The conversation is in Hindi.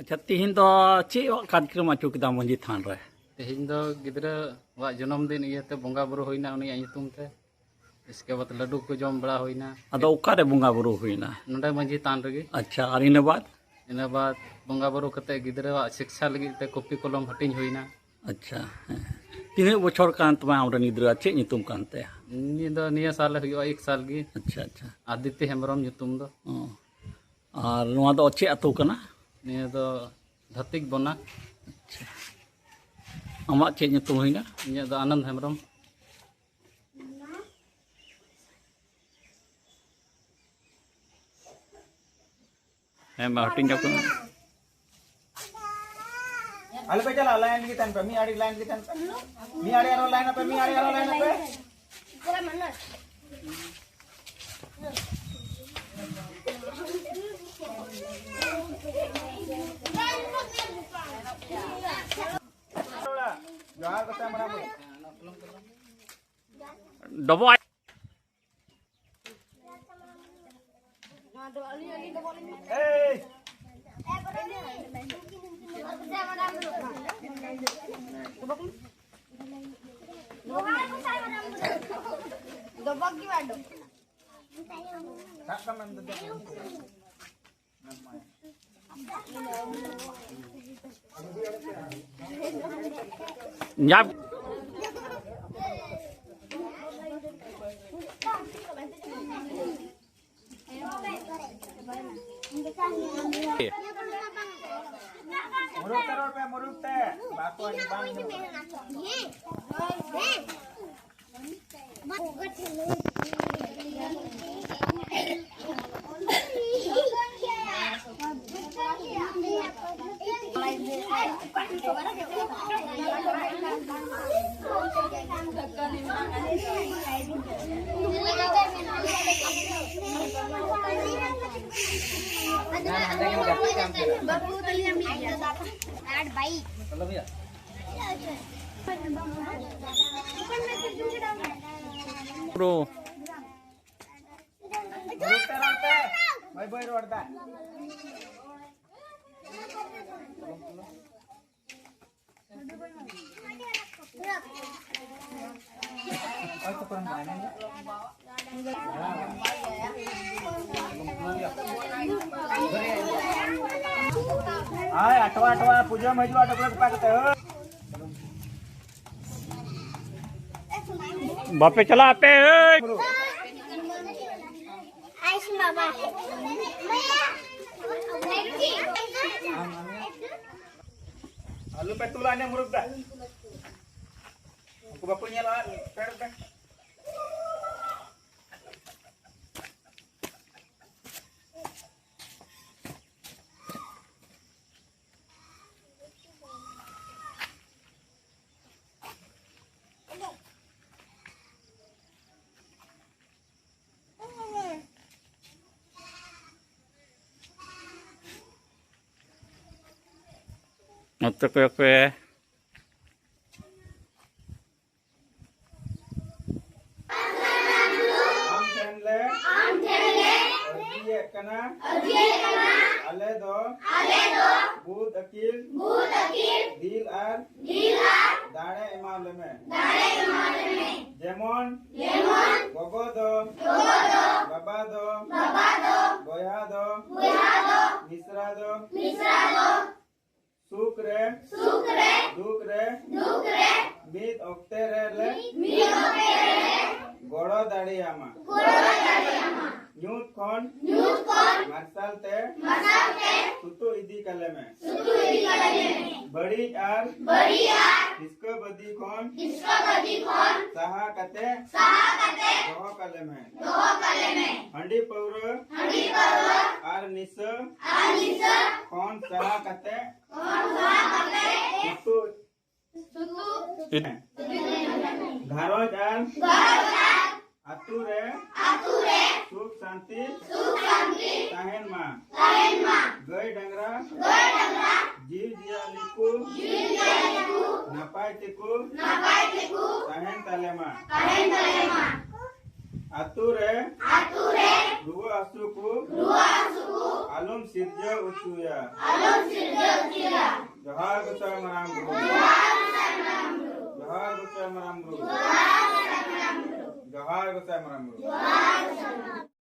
अच्छा तेहन तो चे कार्यक्रम आचो किदा मंजी थान रे तेहन दो गिद्रा वा जन्मदिन इयते बोंगा बुरु होइना उनिया nyutum ते इसके बाद लड्डू को जम बड़ा होइना अदो ओकारे बोंगा बुरु होइना नोंडे मंजी तान रगे। अच्छा और इन बाद बोंगा बुरु कते गिद्रा वा शिक्षा लगी ते कॉपी कलम हटिंग होइना। अच्छा तीन बछर कान तमा आमरन गिद्रा चे nyutum कानते निया साल हुआ 1 साल गी। अच्छा अच्छा आदित्य हेमरम nyutum दो और नवा दो चे अतो कना निया दो धतिक बना। अच्छा आमा चे nyutum होइना इया दो आनंद हेमरम। मैं हटिंग जाको अल पे चला लाइन की तन पे मी आड़ी लाइन की तन पे मी आड़ी आरो लाइन पे मी आड़ी आरो लाइन पे चला मन जोहार कता मरा डबो ए न्याब मुरुक ते बाको नि बांग बाबू तली हम ऐड बाई चलो भैया प्रो रोडते भाई भाई रोडता तो कौन माने हाय अटवा पूजा मजवा टकला पाकते हो बापे चला पे आइस बाबा आलू पे तुलाने मुरुक दा aku bakunya lah per पे बुध अकील दिल आर दाड़े एमाले में जेमन गोगो दो बाबा दो बोया दो मिश्रा दो सुख रे दुख रे मीत ओक्ते रे गोड़ो दाड़ियामा न्यूट कौन मार्शल ते सुतु इदी कले में बड़ी आर इसको बदी कौन सहा कते दोहो कले में हंडी पौर आर निस कौन सहा कते सुतु घरोज आर आतु रे सुख शांति ताहेन मा गई डंगरा जीव जियाली को नापाय तेको ताहेन ताले मा आतु रे रुआ आसु को आलम sirja ucuya. Johar Gusai Marang Guru. Johar Gusai Marang Guru. Johar Gusai Marang Guru.